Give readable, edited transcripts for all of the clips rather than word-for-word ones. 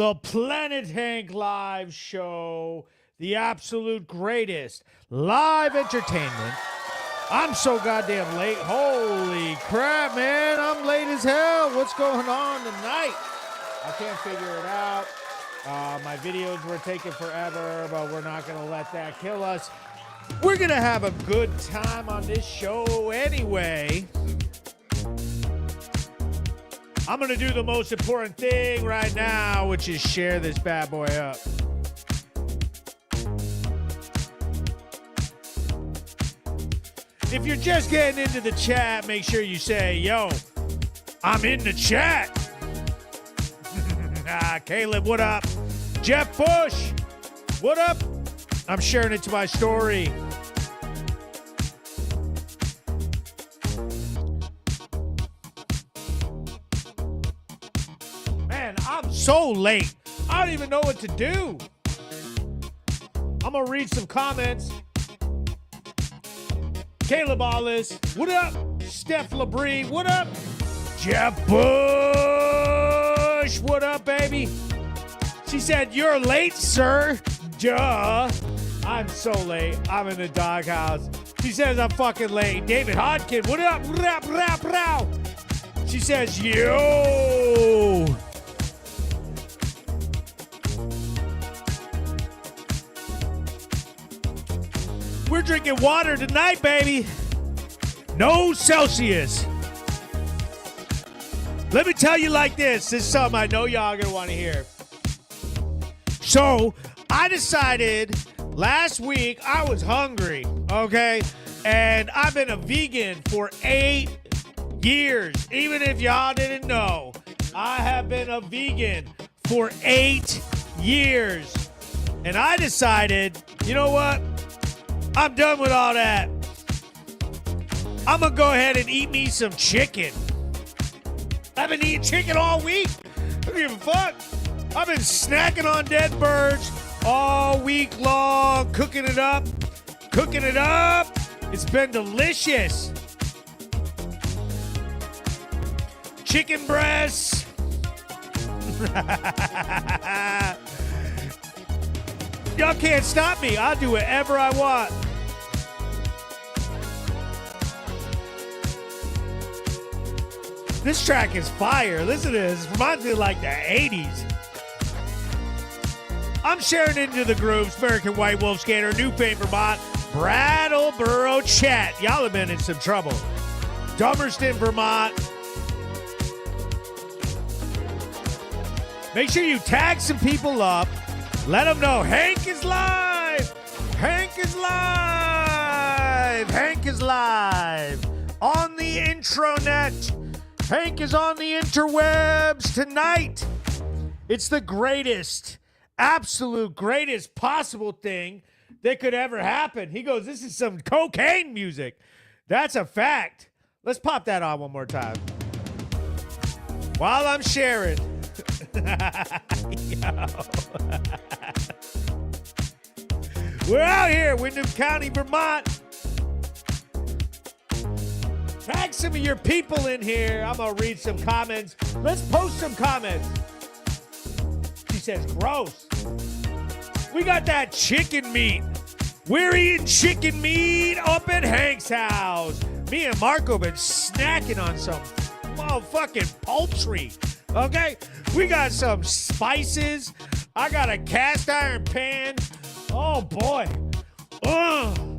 the Planet Hank live show, the absolute greatest live entertainment. I'm so goddamn late. Holy crap, man. I'm late as hell. What's going on tonight? I can't figure it out. My videos were taking forever, but we're not going to let that kill us. We're going to have a good time on this show anyway. I'm going to do the most important thing right now, which is share this bad boy up. If you're just getting into the chat, make sure you say, yo, I'm in the chat. Caleb, what up? Jeff Bush, what up? I'm sharing it to my story. Man, I'm so late. I don't even know what to do. I'm going to read some comments. Caleb Allis, what up? Steph Labrie, what up? Jeff Bush, what up, baby? She said, you're late, sir. Duh. I'm so late. I'm in the doghouse. She says I'm fucking late. David Hodkin, what up? Rap, rap, rap. She says, yo. We're drinking water tonight, baby. No Celsius. Let me tell you like this. This is something I know y'all are going to want to hear. So, I decided last week I was hungry, okay? And I've been a vegan for 8 years. Even if y'all didn't know, I have been a vegan for 8 years. And I decided, you know what? I'm done with all that. I'm going to go ahead and eat me some chicken. I've been eating chicken all week. I don't give a fuck. I've been snacking on dead birds all week long, cooking it up. Cooking it up. It's been delicious. Chicken breasts. Y'all can't stop me. I'll do whatever I want. This track is fire. Listen to this. It reminds me of like the 80s. I'm sharing into the grooves. American White Wolf Scanner, New Fame, Vermont, Brattleboro chat. Y'all have been in some trouble. Dummerston, Vermont. Make sure you tag some people up. Let them know Hank is live. Hank is live. Hank is live on the intranet. Hank is on the interwebs tonight. It's the greatest, absolute greatest possible thing that could ever happen. He goes, this is some cocaine music. That's a fact. Let's pop that on one more time. While I'm sharing. We're out here, Windham County, Vermont. Tag some of your people in here. I'm going to read some comments. Let's post some comments. She says, gross. We got that chicken meat. We're eating chicken meat up at Hank's house. Me and Marco been snacking on some motherfucking poultry. Okay? We got some spices. I got a cast iron pan. Oh, boy. Ugh.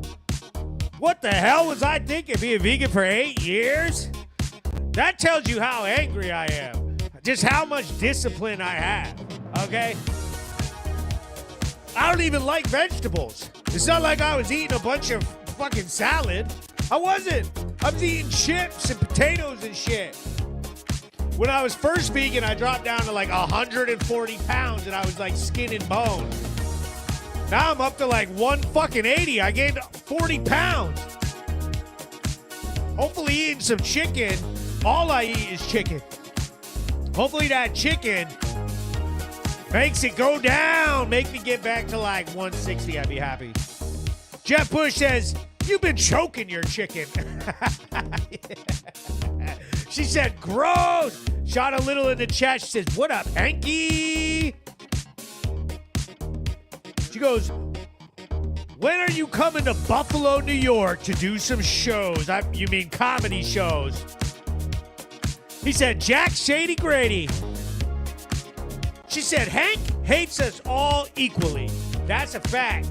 What the hell was I thinking? Being vegan for 8 years? That tells you how angry I am. Just how much discipline I have. Okay? I don't even like vegetables. It's not like I was eating a bunch of fucking salad. I wasn't. I was eating chips and potatoes and shit. When I was first vegan, I dropped down to like 140 pounds and I was like skin and bone. Now I'm up to like 180. I gained 40 pounds. Hopefully eating some chicken. All I eat is chicken. Hopefully that chicken makes it go down. Make me get back to like 160. I'd be happy. Jeff Bush says, you've been choking your chicken. She said, gross. Shot a little in the chat. She says, what up, Hanky? She goes, when are you coming to Buffalo, New York to do some shows? You mean comedy shows? He said, Jack Shady Grady. She said, Hank hates us all equally. That's a fact.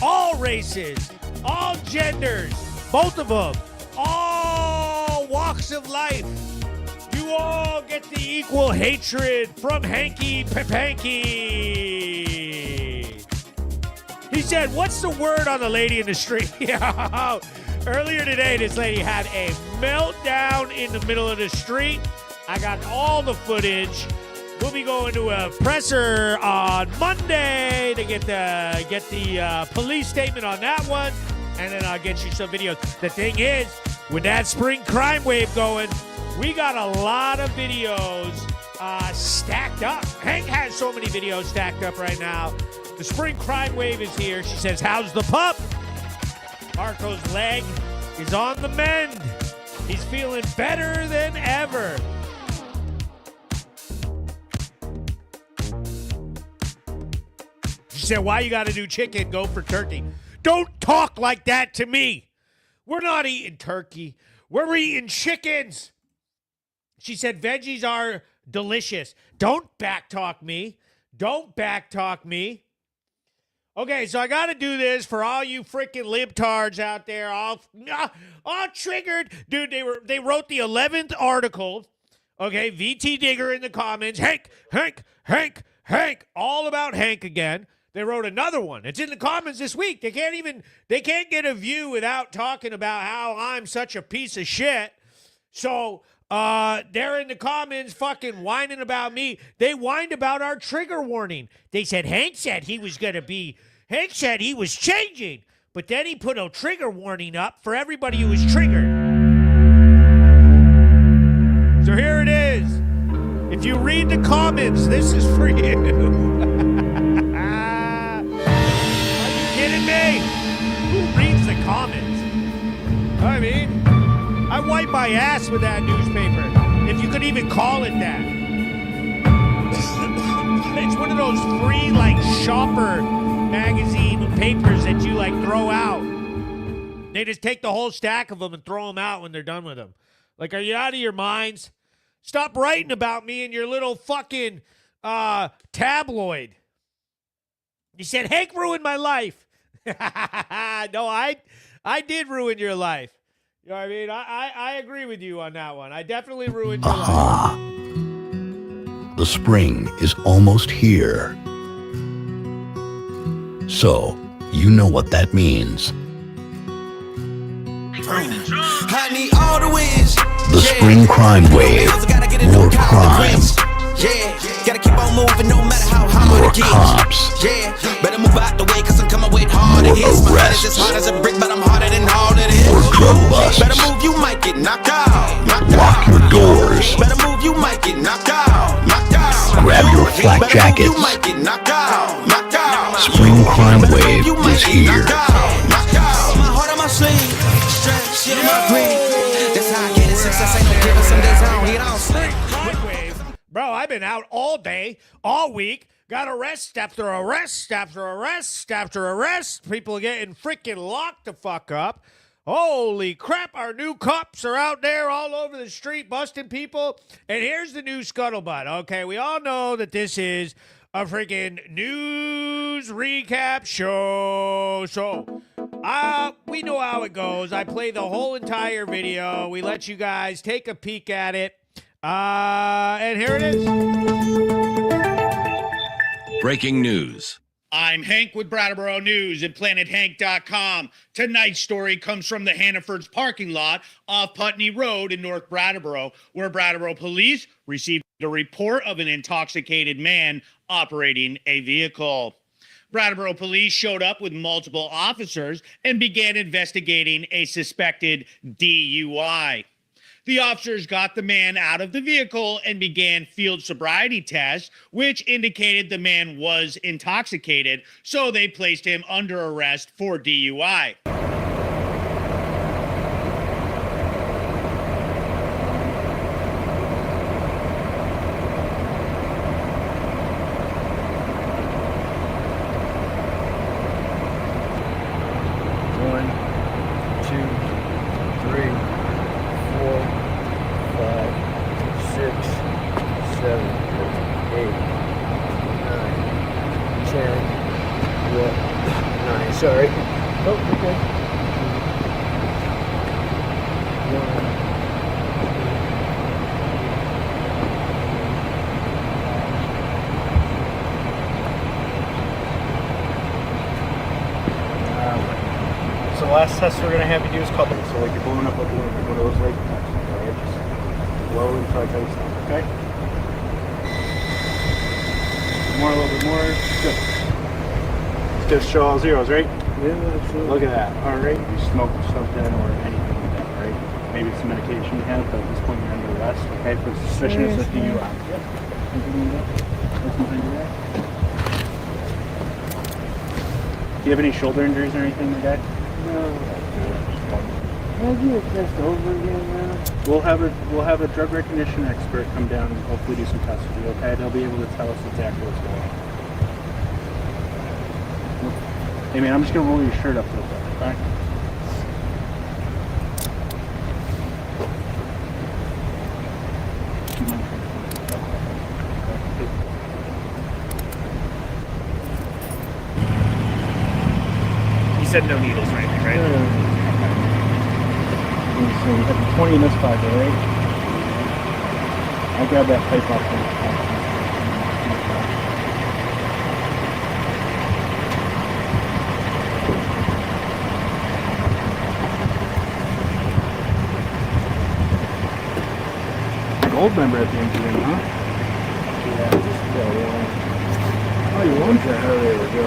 All races, all genders, both of them, all walks of life. You all get the equal hatred from Hanky Papanky. He said, what's the word on the lady in the street? Earlier today, this lady had a meltdown in the middle of the street. I got all the footage. We'll be going to a presser on Monday to get the police statement on that one, and then I'll get you some videos. The thing is, with that spring crime wave going, we got a lot of videos stacked up. Hank has so many videos stacked up right now. The spring crime wave is here. She says, how's the pup? Marco's leg is on the mend. He's feeling better than ever. She said, why you got to do chicken? Go for turkey. Don't talk like that to me. We're not eating turkey. We're eating chickens. She said, veggies are delicious. Don't backtalk me. Don't backtalk me. Okay, so I got to do this for all you freaking libtards out there, all triggered. Dude, they wrote the 11th article. Okay, VT Digger in the comments. Hank, all about Hank again. They wrote another one. It's in the comments this week. They can't get a view without talking about how I'm such a piece of shit. So they're in the comments fucking whining about me. They whined about our trigger warning. They said Hank said he was changing, but then he put a trigger warning up for everybody who was triggered. So here it is. If you read the comments, this is for you. Are you kidding me? Who reads the comments? I mean, I wipe my ass with that newspaper, if you could even call it that. It's one of those free, shopper magazine papers that you, throw out. They just take the whole stack of them and throw them out when they're done with them. Are you out of your minds? Stop writing about me in your little fucking tabloid. You said, Hank ruined my life. No, I did ruin your life. You know what I mean? I agree with you on that one. I definitely ruined your life. The spring is almost here. So, you know what that means. I need all the wins. The spring crime wave. More crime. Yeah, gotta keep on moving no matter how hard More it gets. cops. Yeah, better move out the way cause I'm coming with harder More hits. My head arrests. is as hard as a brick, but I'm harder than all of this. More drug busts. Better move, you might get knocked out. Lock your doors. Better move, you might get knocked out. Grab your flak Better jackets. move, you might get knocked out. Spring crime wave is here. My heart on my sleeve, strap shit on my green. That's how I get it. Success ain't no given. Some days I don't hit on sleep. Bro, I've been out all day, all week. Got arrest after arrest after arrest after arrest. People are getting freaking locked the fuck up. Holy crap, our new cops are out there all over the street busting people. And here's the new scuttlebutt, okay? We all know that this is a freaking news recap show. So, we know how it goes. I play the whole entire video. We let you guys take a peek at it. And here it is. Breaking news. I'm Hank with Brattleboro News at PlanetHank.com. Tonight's story comes from the Hannaford's parking lot off Putney Road in North Brattleboro, where Brattleboro police received a report of an intoxicated man operating a vehicle. Brattleboro police showed up with multiple officers and began investigating a suspected DUI. The officers got the man out of the vehicle and began field sobriety tests, which indicated the man was intoxicated, so they placed him under arrest for DUI. sorry. Oh, okay. So the last test we're gonna have you do is called. So like you're blowing up like one of those like right? Just blow until I tell you stop. Okay. More, a little bit more. Good. It's good to show all zeros, right? Yeah, absolutely. Look at that. All right. You smoke or something or anything like that, right? Maybe it's some medication you have, but at this point you're under arrest. Okay, for suspicion of lifting you out. Yep. What's behind your back? Do you have any shoulder injuries or anything like that? No. Can I do a test over again now? We'll have a drug recognition expert come down and hopefully do some tests with you, okay? They'll be able to tell us exactly what's going on. Hey man, I'm just gonna roll your shirt up real quick, okay? You said no needles or anything, right? No. So you have 20 in this pocket, right? I'll grab that pipe off there. Gold member at the end of the day, huh? Yeah, just oh, you want to? How they would go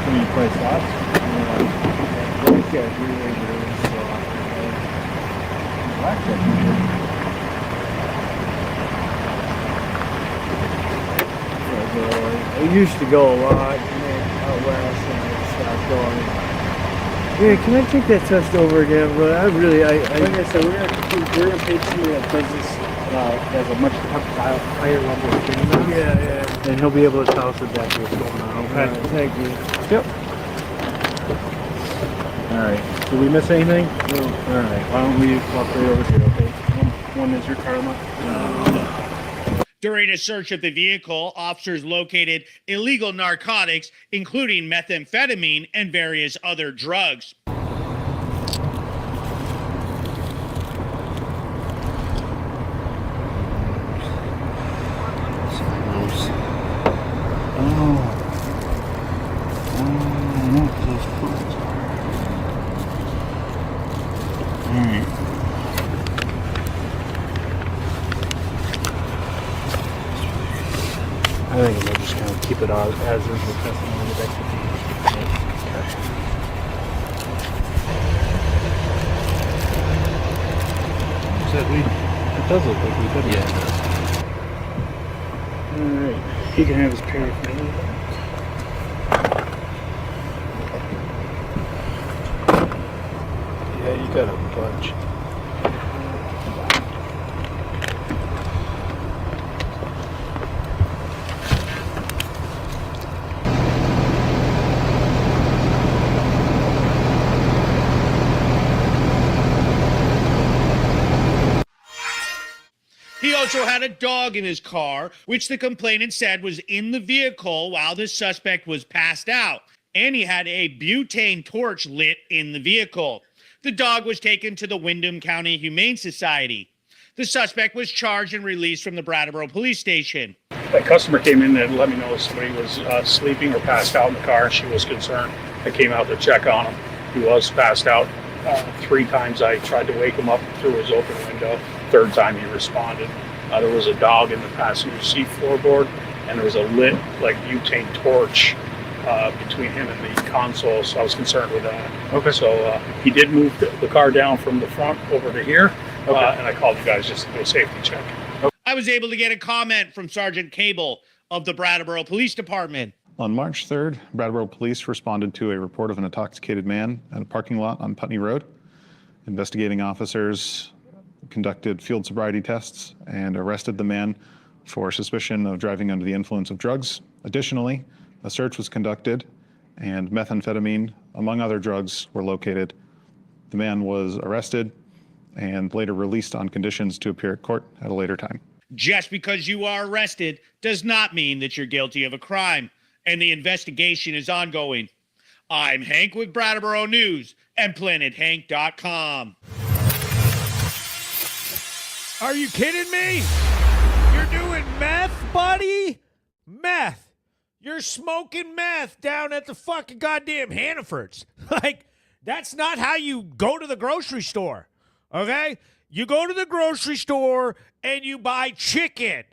when you play slots? I used to go a lot out west and I stopped going. Yeah, can I take that test over again? But I like I said, we're gonna pay somebody that does this has a much higher level of training. Yeah. And he'll be able to tell us exactly what's going on. Okay. Thank you. Yep. All right. Did we miss anything? No. All right. Why don't we walk right over here, okay? One is your karma. During a search of the vehicle, officers located illegal narcotics, including methamphetamine and various other drugs. I think we'll just kind of keep it as is with testimony of execution. It does look like we could. Yeah. Alright. He can have his paraphernalia. Yeah, you got a bunch. He also had a dog in his car, which the complainant said was in the vehicle while the suspect was passed out. And he had a butane torch lit in the vehicle. The dog was taken to the Windham County Humane Society. The suspect was charged and released from the Brattleboro police station. A customer came in and let me know somebody was sleeping or passed out in the car, and she was concerned. I came out to check on him. He was passed out. 3 times I tried to wake him up through his open window. 3rd time he responded. There was a dog in the passenger seat floorboard, and there was a lit butane torch between him and the console, so I was concerned with that. Okay. So he did move the car down from the front over to here, and I called you guys just to do a safety check. Okay. I was able to get a comment from Sergeant Cable of the Brattleboro Police Department. On March 3rd, Brattleboro Police responded to a report of an intoxicated man at a parking lot on Putney Road. Investigating officers conducted field sobriety tests and arrested the man for suspicion of driving under the influence of drugs. Additionally, a search was conducted and methamphetamine, among other drugs, were located. The man was arrested and later released on conditions to appear at court at a later time. Just because you are arrested does not mean that you're guilty of a crime. and the investigation is ongoing. I'm Hank with Brattleboro News and PlanetHank.com. Are you kidding me? You're doing meth, buddy? Meth. You're smoking meth down at the fucking goddamn Hannaford's. Like, that's not how you go to the grocery store, okay? You go to the grocery store and you buy chicken.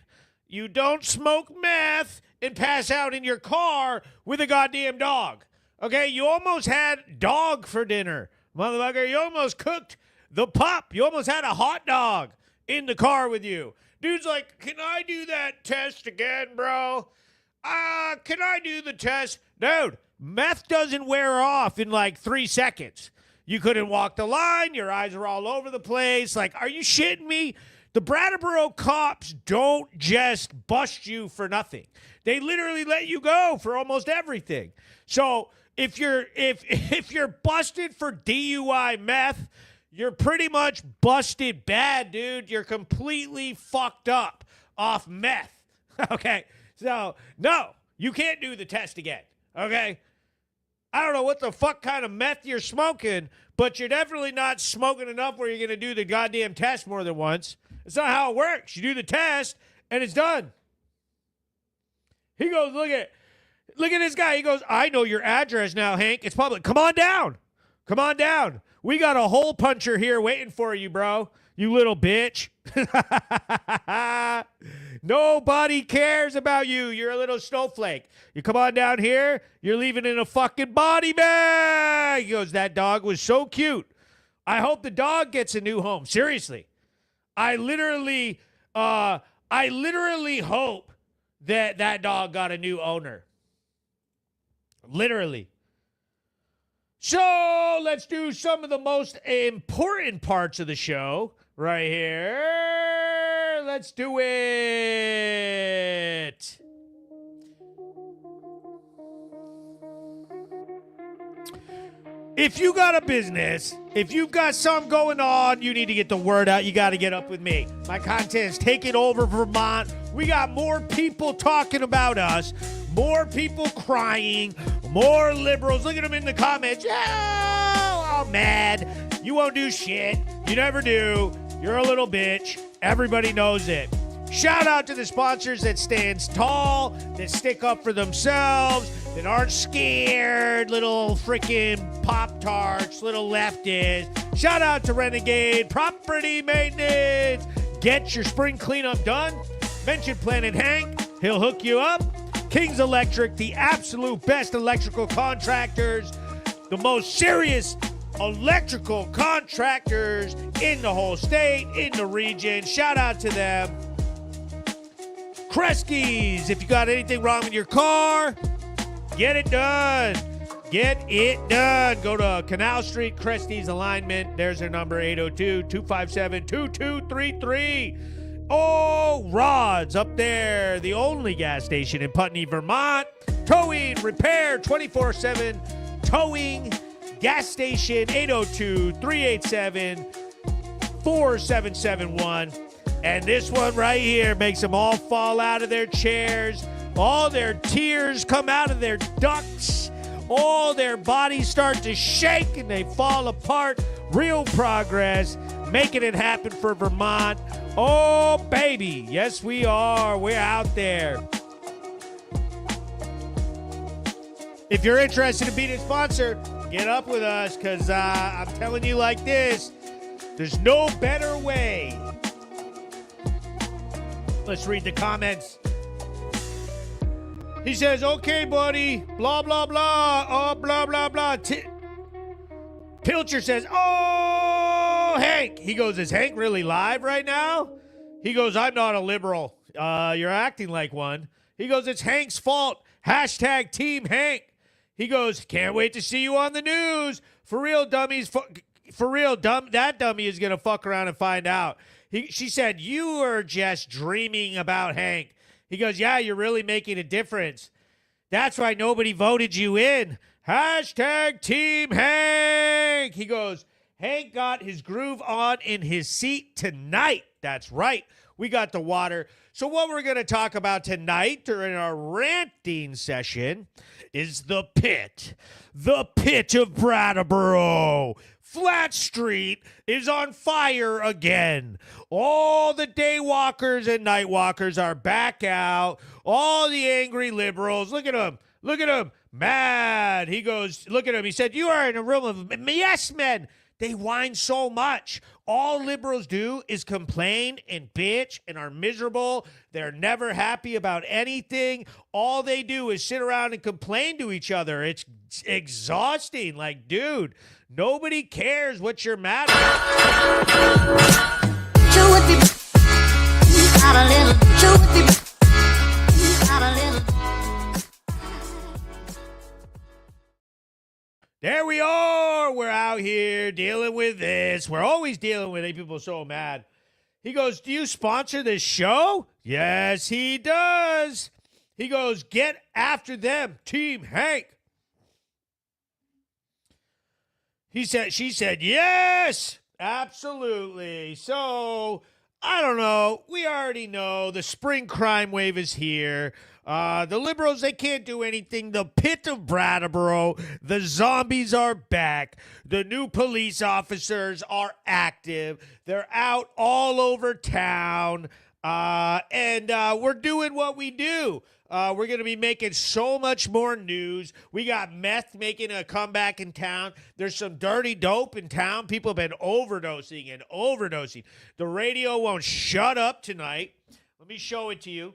You don't smoke meth and pass out in your car with a goddamn dog, okay? You almost had dog for dinner, motherfucker. You almost cooked the pup. You almost had a hot dog in the car with you. Dude's like, can I do that test again, bro? Can I do the test? Dude, meth doesn't wear off in like 3 seconds. You couldn't walk the line. Your eyes are all over the place. Like, are you shitting me? The Brattleboro cops don't just bust you for nothing. They literally let you go for almost everything. So if you're busted for DUI meth, you're pretty much busted bad, dude. You're completely fucked up off meth. Okay? So, no, you can't do the test again. Okay? I don't know what the fuck kind of meth you're smoking, but you're definitely not smoking enough where you're going to do the goddamn test more than once. It's not how it works. You do the test, and it's done. He goes, look at this guy. He goes, I know your address now, Hank. It's public. Come on down. Come on down. We got a hole puncher here waiting for you, bro. You little bitch. Nobody cares about you. You're a little snowflake. You come on down here, you're leaving in a fucking body bag. He goes, that dog was so cute. I hope the dog gets a new home. Seriously. I literally hope that dog got a new owner. Literally. So let's do some of the most important parts of the show right here. Let's do it. If you got a business, if you've got something going on, you need to get the word out. You got to get up with me. My content is taking over Vermont. We got more people talking about us, more people crying, more liberals. Look at them in the comments. Yeah, all mad. You won't do shit. You never do. You're a little bitch. Everybody knows it. Shout out to the sponsors that stands tall, that stick up for themselves, that aren't scared, little freaking Pop-Tarts, little leftists. Shout out to Renegade, Property Maintenance. Get your spring cleanup done. Mention Planet Hank. He'll hook you up. King's Electric, the absolute best electrical contractors, the most serious electrical contractors in the whole state, in the region. Shout out to them. Kresge's, if you got anything wrong with your car, get it done. Get it done. Go to Canal Street, Kresge's Alignment. There's their number, 802-257-2233. Oh, Rods up there, the only gas station in Putney, Vermont. Towing, repair, 24/7 towing. Gas station, 802-387-4771. And this one right here makes them all fall out of their chairs. All their tears come out of their ducts. All their bodies start to shake and they fall apart. Real progress, making it happen for Vermont. Oh, baby. Yes, we are. We're out there. If you're interested in being a sponsor, get up with us, because I'm telling you like this, there's no better way. Let's read the comments. He says, okay, buddy, blah, blah, blah, oh, blah, blah, blah. Pilcher says, oh, Hank. He goes, is Hank really live right now? He goes, I'm not a liberal. You're acting like one. He goes, it's Hank's fault. Hashtag Team Hank. He goes, can't wait to see you on the news. For real, dummies. For real, that dummy is going to fuck around and find out. She said, you are just dreaming about Hank. He goes, yeah, you're really making a difference. That's why nobody voted you in. Hashtag Team Hank. He goes, Hank got his groove on in his seat tonight. That's right. We got the water. So what we're going to talk about tonight during our ranting session is the pit. The pit of Brattleboro. Flat Street is on fire again. All the day walkers and night walkers are back out. All the angry liberals. Look at them. Look at them. Mad. He goes, look at him. He said, you are in a room of yes men. They whine so much. All liberals do is complain and bitch and are miserable. They're never happy about anything. All they do is sit around and complain to each other. It's exhausting. Like, dude, nobody cares what you're mad about. There we are. We're out here dealing with this. We're always dealing with it. People are so mad. He goes, do you sponsor this show? Yes, he does. He goes, get after them, Team Hank. She said, yes, absolutely. So, I don't know. We already know the spring crime wave is here. The liberals, they can't do anything. The pit of Brattleboro, the zombies are back. The new police officers are active. They're out all over town. And we're doing what we do. We're going to be making so much more news. We got meth making a comeback in town. There's some dirty dope in town. People have been overdosing and overdosing. The radio won't shut up tonight. Let me show it to you.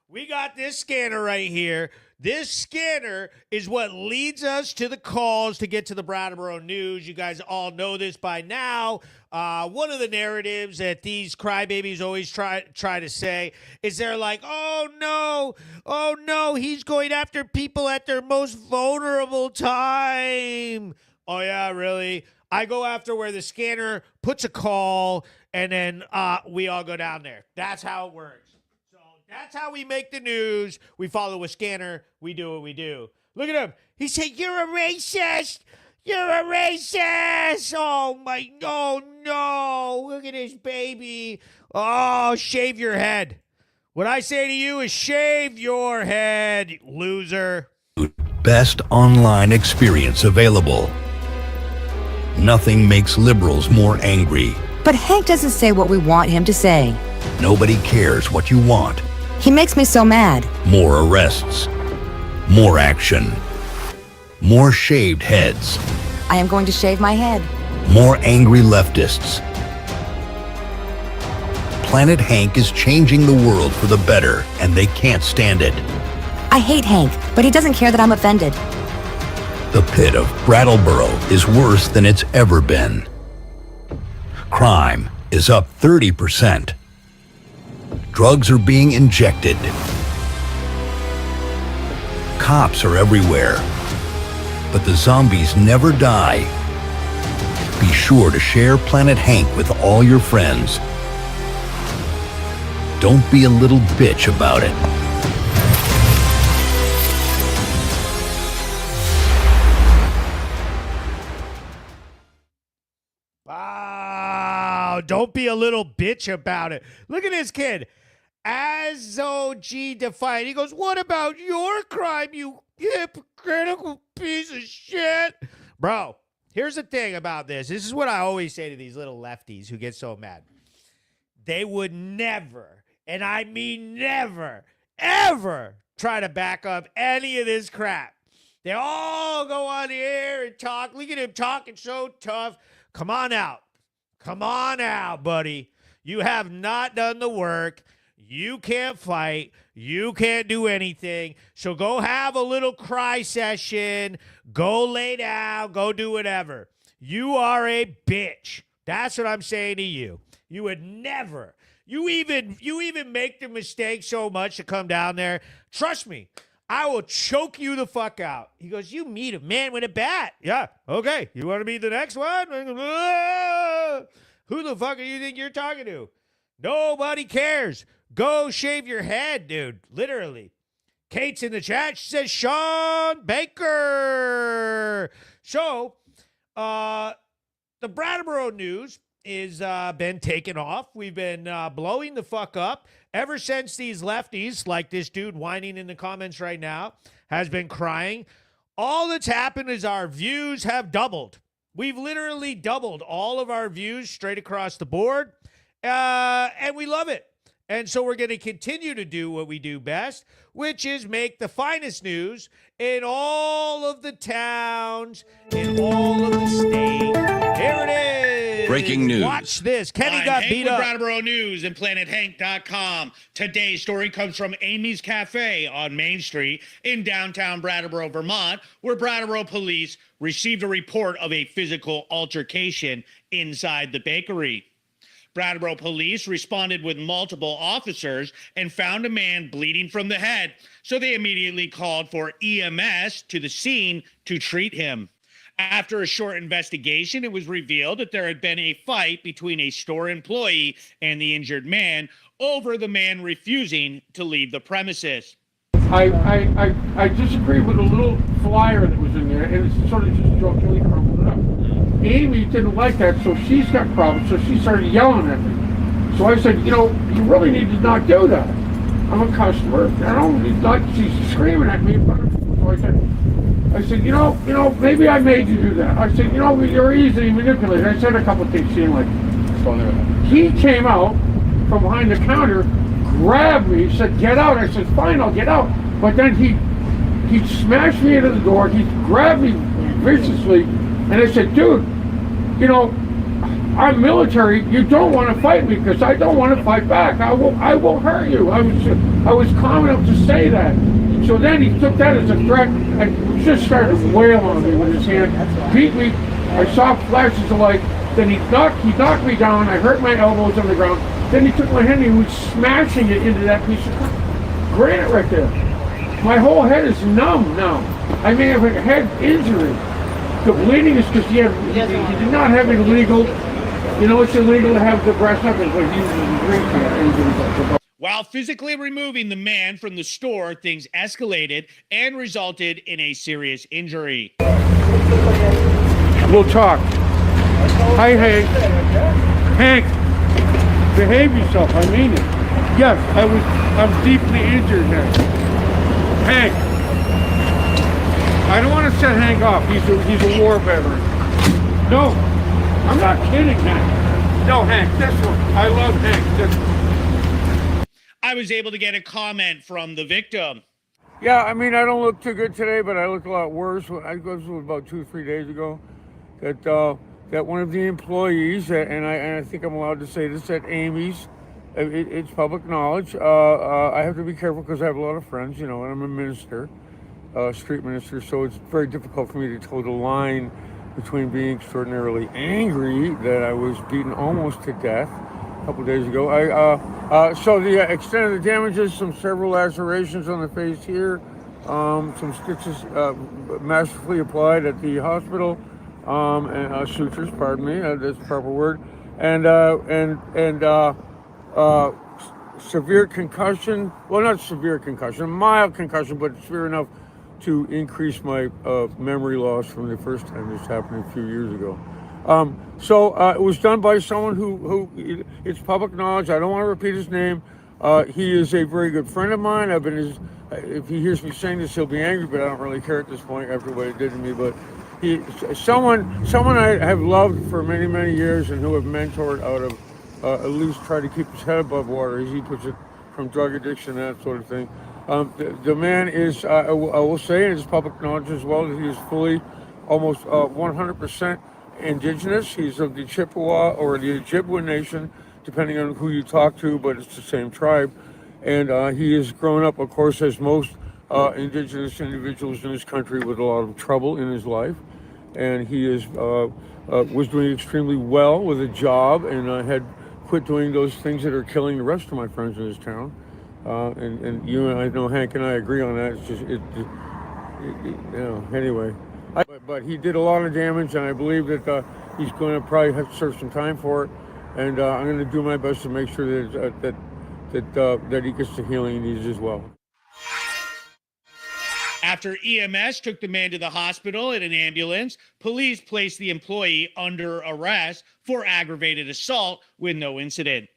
We got this scanner right here. This scanner is what leads us to the calls to get to the Brattleboro news. You guys all know this by now. One of the narratives that these crybabies always try to say is they're like, oh no, he's going after people at their most vulnerable time. Oh yeah, really? I go after where the scanner puts a call and then we all go down there. That's how it works. That's how we make the news. We follow a scanner. We do what we do. Look at him. He said, you're a racist. You're a racist. Oh, no. Look at this baby. Oh, shave your head. What I say to you is shave your head, loser. Best online experience available. Nothing makes liberals more angry. But Hank doesn't say what we want him to say. Nobody cares what you want. He makes me so mad. More arrests. More action. More shaved heads. I am going to shave my head. More angry leftists. Planet Hank is changing the world for the better, and they can't stand it. I hate Hank, but he doesn't care that I'm offended. The pit of Brattleboro is worse than it's ever been. Crime is up 30%. Drugs are being injected. Cops are everywhere. But the zombies never die. Be sure to share Planet Hank with all your friends. Don't be a little bitch about it. Wow, don't be a little bitch about it. Look at this kid. Cherokee Diversified. He goes, what about your crime, you hypocritical piece of shit? Bro, here's the thing about this. This is what I always say to these little lefties who get so mad. They would never, and I mean never, ever try to back up any of this crap. They all go on the air and talk. Look at him talking so tough. Come on out. Come on out, buddy. You have not done the work. You can't fight. You can't do anything. So go have a little cry session. Go lay down. Go do whatever. You are a bitch. That's what I'm saying to you. You would never. You even make the mistake so much to come down there. Trust me. I will choke you the fuck out. He goes, you meet a man with a bat. Yeah, okay. You want to be the next one? Who the fuck do you think you're talking to? Nobody cares. Go shave your head, dude. Literally. Kate's in the chat. She says, Sean Baker. So, the Brattleboro news is been taken off. We've been blowing the fuck up ever since these lefties, like this dude whining in the comments right now, has been crying. All that's happened is our views have doubled. We've literally doubled all of our views straight across the board, and we love it. And so we're going to continue to do what we do best, which is make the finest news in all of the towns, in all of the states. Here it is. Breaking news. Watch this. Kenny I'm got Hank beat with up. Brattleboro News and PlanetHank.com. Today's story comes from Amy's Cafe on Main Street in downtown Brattleboro, Vermont, where Brattleboro police received a report of a physical altercation inside the bakery. Brattleboro police responded with multiple officers and found a man bleeding from the head, so they immediately called for EMS to the scene to treat him. After a short investigation, it was revealed that there had been a fight between a store employee and the injured man over the man refusing to leave the premises. I disagree with a little flyer that was in there, and it's sort of just jokingly crumpled it up. Amy didn't like that, so she's got problems, so she started yelling at me. So I said, you know, you really need to not do that. I'm a customer. I don't need like she's screaming at me in front of people. So I said, you know, maybe I made you do that. I said, you know, you're easily manipulated. I said a couple of things to him, like, he came out from behind the counter, grabbed me, said, get out. I said, fine, I'll get out. But then he smashed me into the door. He grabbed me viciously, and I said, dude, you know, I'm military. You don't want to fight me because I don't want to fight back. I will hurt you. I was calm enough to say that. So then he took that as a threat and just started wailing on me with his hand, beat me. I saw flashes of light. Then he knocked me down. I hurt my elbows on the ground. Then he took my hand and he was smashing it into that piece of granite right there. My whole head is numb now. I may have a head injury. The bleeding is because he did not have any legal, you know, it's illegal to have the breast up, but he uses drink. While physically removing the man from the store, things escalated and resulted in a serious injury. We'll talk. Hi, Hank. Hank, behave yourself. I mean it. Yes, I'm deeply injured now. Hank, I don't want to set Hank off. He's a war veteran. No, I'm not kidding, Hank. No, Hank, this one. I love Hank. This one. I was able to get a comment from the victim. Yeah, I mean, I don't look too good today, but I look a lot worse. I was about 2 or 3 days ago that one of the employees, and I think I'm allowed to say this, at Amy's, it's public knowledge. I have to be careful because I have a lot of friends, you know, and I'm a minister, street minister, so it's very difficult for me to toe the line between being extraordinarily angry that I was beaten almost to death a couple days ago. So the extent of the damages, several lacerations on the face here, some stitches masterfully applied at the hospital, and sutures, pardon me, that's the proper word, and severe concussion, well, not severe concussion, mild concussion, but severe enough to increase my memory loss from the first time this happened a few years ago. So it was done by someone who it's public knowledge. I don't want to repeat his name. He is a very good friend of mine. If he hears me saying this, he'll be angry, but I don't really care at this point after what he did to me. But someone I have loved for many, many years and who have mentored out of at least try to keep his head above water, as he puts it, from drug addiction and that sort of thing. The man is, I will say, and it's public knowledge as well, that he is fully, almost 100% indigenous. He's of the Chippewa or the Ojibwa Nation, depending on who you talk to, but it's the same tribe. And he has grown up, of course, as most indigenous individuals in this country, with a lot of trouble in his life. And he was doing extremely well with a job, and had quit doing those things that are killing the rest of my friends in this town. And you and I know Hank and I agree on that. It's just, you know, anyway. But he did a lot of damage, and I believe that he's going to probably have to serve some time for it. And I'm going to do my best to make sure that he gets the healing he needs as well. After EMS took the man to the hospital in an ambulance, police placed the employee under arrest for aggravated assault with no incident.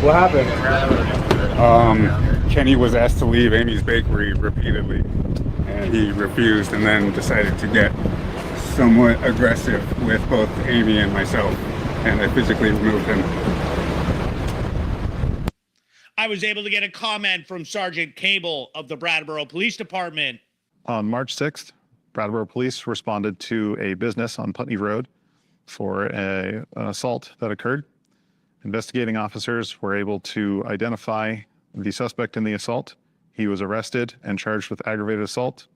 What happened? Kenny was asked to leave Amy's Bakery repeatedly, and he refused, and then decided to get somewhat aggressive with both Amy and myself, and I physically removed him. I was able to get a comment from Sergeant Cable of the Brattleboro Police Department. On March 6th, Brattleboro Police responded to a business on Putney Road for an assault that occurred. Investigating officers were able to identify the suspect in the assault. He was arrested and charged with aggravated assault.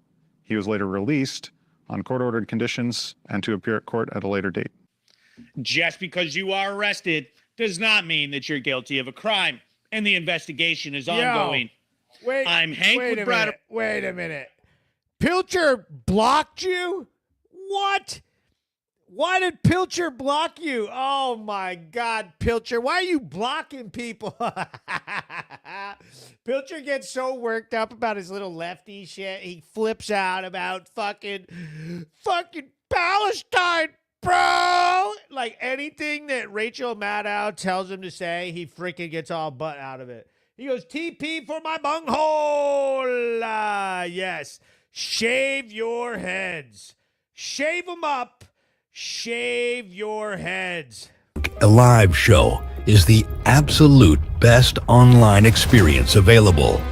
He was later released on court-ordered conditions and to appear at court at a later date. Just because you are arrested does not mean that you're guilty of a crime, and the investigation is ongoing. Wait, I'm Hank wait with a Brattleboro. minute. Wait a minute. Pilcher blocked you? What? Why did Pilcher block you? Oh my God, Pilcher. Why are you blocking people? Pilcher gets so worked up about his little lefty shit. He flips out about fucking Palestine, bro. Like anything that Rachel Maddow tells him to say, he freaking gets all butt out of it. He goes, TP for my bunghole. Yes. Shave your heads. Shave them up. Shave your heads. A live show is the absolute best online experience available.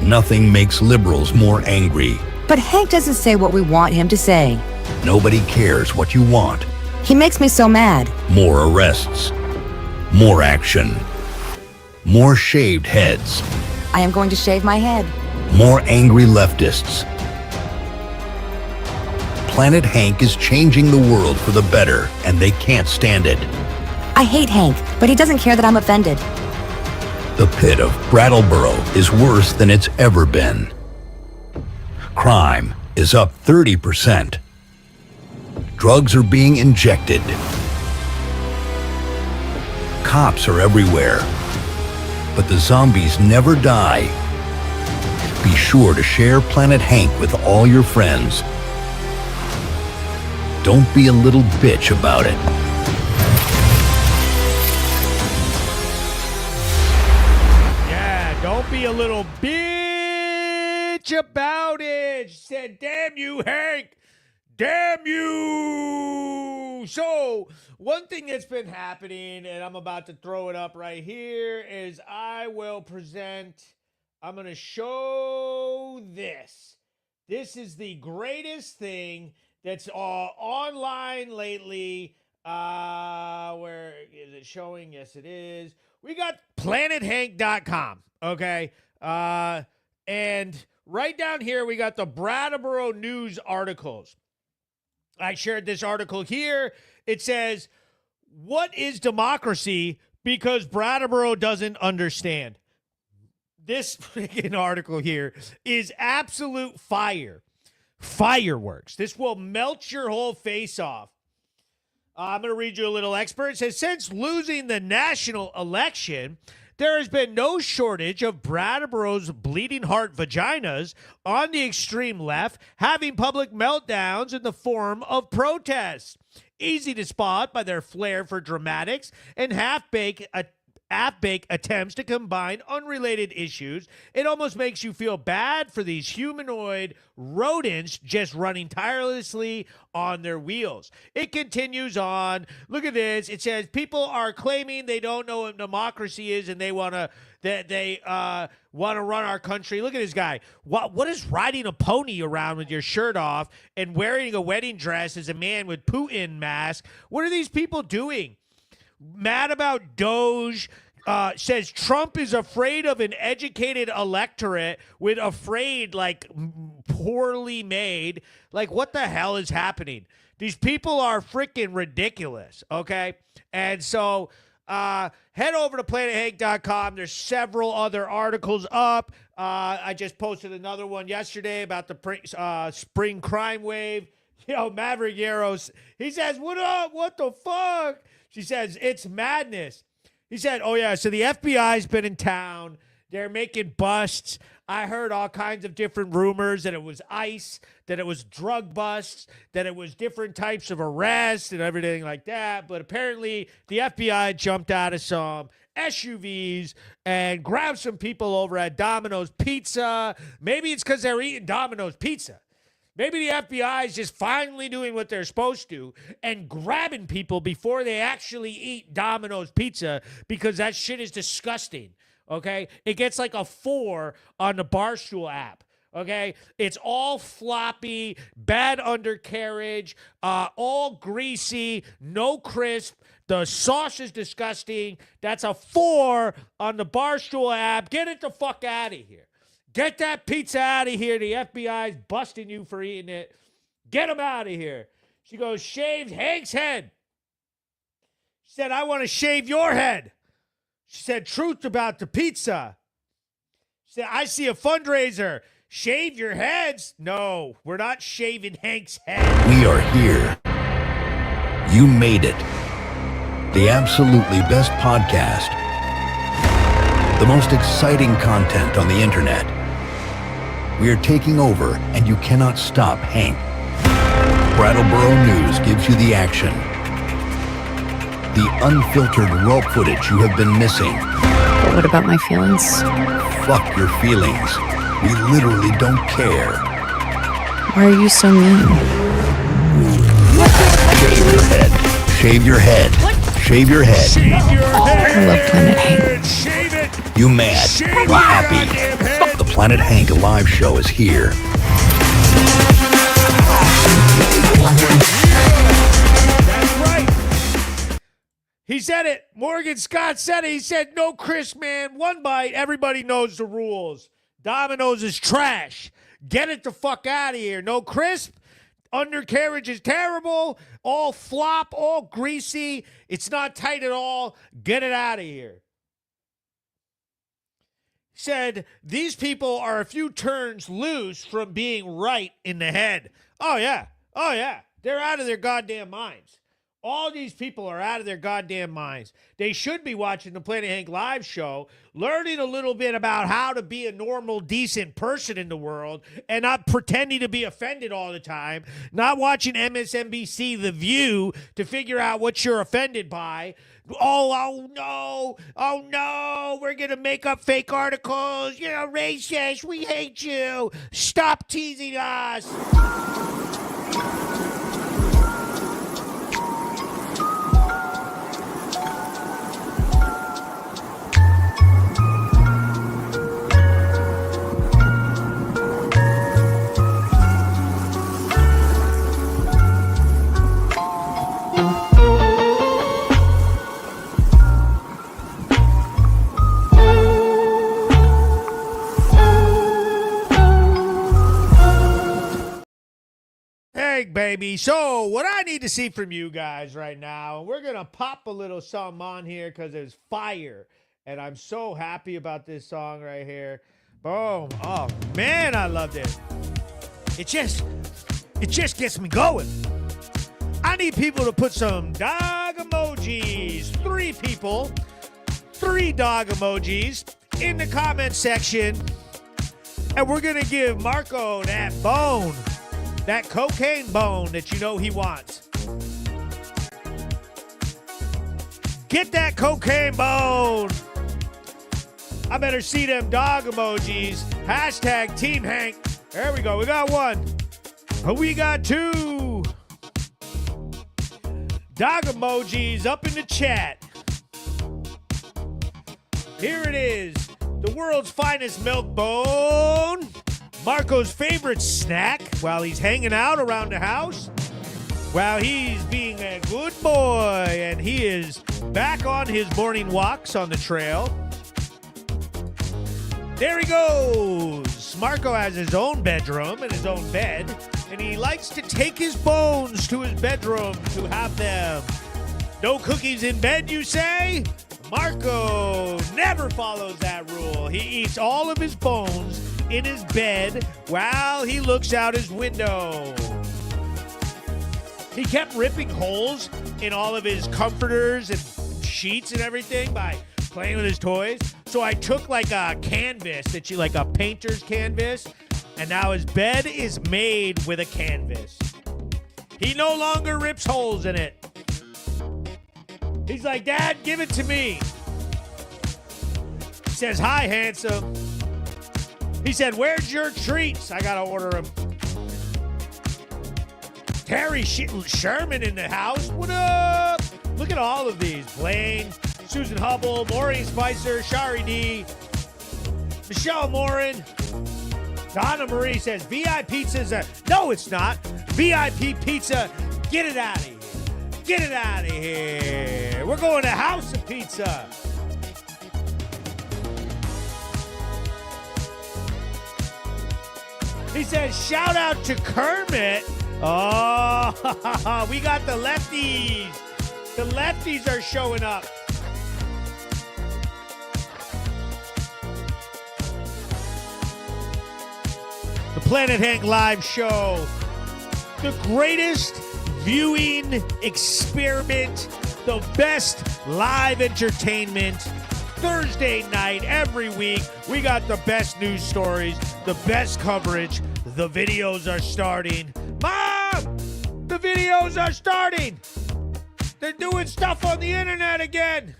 Nothing makes liberals more angry. But Hank doesn't say what we want him to say. Nobody cares what you want. He makes me so mad. More arrests. More action. More shaved heads. I am going to shave my head. More angry leftists. Planet Hank is changing the world for the better, and they can't stand it. I hate Hank, but he doesn't care that I'm offended. The pit of Brattleboro is worse than it's ever been. Crime is up 30%. Drugs are being injected. Cops are everywhere. But the zombies never die. Be sure to share Planet Hank with all your friends. Don't be a little bitch about it. Yeah, don't be a little bitch about it. She said, damn you, Hank. Damn you. So, one thing that's been happening, and I'm about to throw it up right here, is I'm going to show this. This is the greatest thing that's online lately. Where is it showing? Yes, it is. We got planethank.com, okay? And right down here, we got the Brattleboro News articles. I shared this article here. It says, what is democracy? Because Brattleboro doesn't understand. This freaking article here is absolute fire. Fireworks. This will melt your whole face off. I'm going to read you a little expert. It says, since losing the national election, there has been no shortage of Brattleboro's bleeding heart vaginas on the extreme left having public meltdowns in the form of protests. Easy to spot by their flair for dramatics and half-baked attempts to combine unrelated issues. It almost makes you feel bad for these humanoid rodents just running tirelessly on their wheels. It continues on. Look at this. It says people are claiming they don't know what democracy is and they want to run our country. Look at this guy. What is riding a pony around with your shirt off and wearing a wedding dress as a man with Putin mask? What are these people doing? Mad about Doge, says Trump is afraid of an educated electorate with afraid, like, poorly made. Like, what the hell is happening? These people are freaking ridiculous, okay? And so head over to planethank.com. There's several other articles up. I just posted another one yesterday about the spring crime wave. Maverick Yaros, he says, what up? What the fuck? She says, it's madness. He said, oh, yeah, so the FBI's been in town. They're making busts. I heard all kinds of different rumors that it was ICE, that it was drug busts, that it was different types of arrests and everything like that. But apparently the FBI jumped out of some SUVs and grabbed some people over at Domino's Pizza. Maybe it's because they're eating Domino's Pizza. Maybe the FBI is just finally doing what they're supposed to and grabbing people before they actually eat Domino's Pizza, because that shit is disgusting, okay? It gets like a 4 on the Barstool app, okay? It's all floppy, bad undercarriage, all greasy, no crisp. The sauce is disgusting. That's a 4 on the Barstool app. Get it the fuck out of here. Get that pizza out of here. The FBI's busting you for eating it. Get them out of here. She goes, shaved Hank's head. She said, I want to shave your head. She said, truth about the pizza. She said, I see a fundraiser. Shave your heads? No, we're not shaving Hank's head. We are here. You made it. The absolutely best podcast. The most exciting content on the internet. We are taking over, and you cannot stop Hank. Brattleboro News gives you the action. The unfiltered raw footage you have been missing. But what about my feelings? Fuck your feelings. We literally don't care. Why are you so mean? Shave your head. Shave your head. Shave your head. Shave your head. I love Planet Hank. Shave it. You mad? Shave We happy? The Planet Hank live show is here. That's right. He said it. Morgan Scott said it. He said, no crisp, man. One bite. Everybody knows the rules. Domino's is trash. Get it the fuck out of here. No crisp. Undercarriage is terrible. All flop. All greasy. It's not tight at all. Get it out of here. Said, these people are a few turns loose from being right in the head. Oh, yeah. Oh, yeah. They're out of their goddamn minds. All these people are out of their goddamn minds. They should be watching the Planet Hank live show, learning a little bit about how to be a normal, decent person in the world and not pretending to be offended all the time, not watching MSNBC The View to figure out what you're offended by. Oh no, we're going to make up fake articles. You're racist. We hate you. Stop teasing us. Baby. So what I need to see from you guys right now, we're going to pop a little something on here because it's fire. And I'm so happy about this song right here. Boom. Oh, man, I loved it. It just gets me going. I need people to put some dog emojis. 3 people, 3 dog emojis in the comment section. And we're going to give Marco that bone. That cocaine bone that you know he wants. Get that cocaine bone. I better see them dog emojis. Hashtag Team Hank. There we go. We got 1. We got 2. Dog emojis up in the chat. Here it is. The world's finest milk bone. Marco's favorite snack while he's hanging out around the house, while he's being a good boy. And he is back on his morning walks on the trail. There he goes. Marco has his own bedroom and his own bed, and he likes to take his bones to his bedroom to have them. No cookies in bed, you say? Marco never follows that rule. He eats all of his bones in his bed while he looks out his window. He kept ripping holes in all of his comforters and sheets and everything by playing with his toys. So I took like a canvas like a painter's canvas, and now his bed is made with a canvas. He no longer rips holes in it. He's like, Dad, give it to me. He says, hi, handsome. He said, where's your treats? I gotta order them. Terry Sherman in the house. What up? Look at all of these. Blaine, Susan Hubble, Maureen Spicer, Shari D, Michelle Morin. Donna Marie says, VI Pizza's no, it's not. VIP Pizza, get it out of here. Get it out of here. We're going to House of Pizza. He says, shout out to Kermit. Oh, we got the lefties. The lefties are showing up. The Planet Hank Live Show. The greatest viewing experiment. The best live entertainment. Thursday night, every week. We got the best news stories, the best coverage. The videos are starting. Mom! The videos are starting. They're doing stuff on the internet again.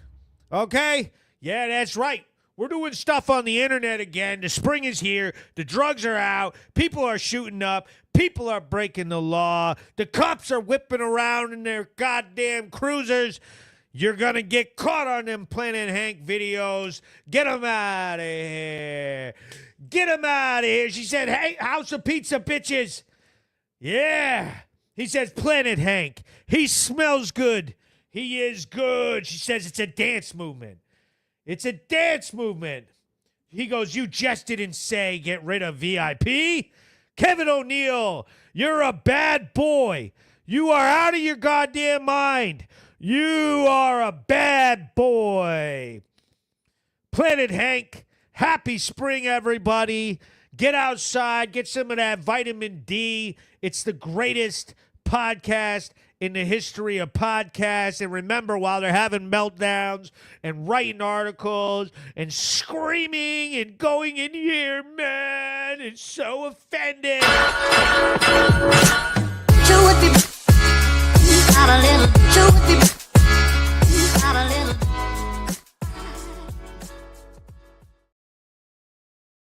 Okay? Yeah, that's right. We're doing stuff on the internet again. The spring is here. The drugs are out. People are shooting up. People are breaking the law. The cops are whipping around in their goddamn cruisers. You're going to get caught on them Planet Hank videos. Get them out of here. Get them out of here. She said, hey, House of Pizza, bitches. Yeah. He says, Planet Hank. He smells good. He is good. She says it's a dance movement. It's a dance movement. He goes, you just didn't say get rid of VIP. Kevin O'Neill, you're a bad boy. You are out of your goddamn mind. You are a bad boy. Planet Hank, happy spring, everybody. Get outside, get some of that vitamin D. It's the greatest podcast in the history of podcasts. And remember, while they're having meltdowns and writing articles and screaming and going in here, man, it's so offended.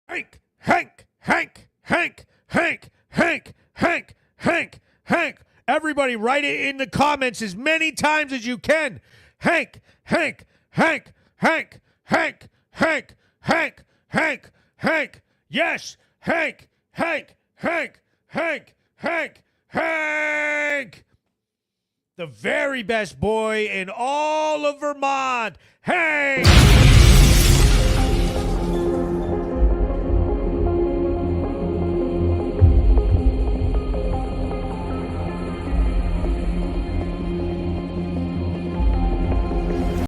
Hank, Hank, Hank, Hank, Hank, Hank, Hank, Hank, Hank. Everybody write it in the comments as many times as you can. Hank, Hank, Hank, Hank, Hank, Hank, Hank, Hank, Hank. Yes, Hank, Hank, Hank, Hank, Hank, Hank. The very best boy in all of Vermont. Hank.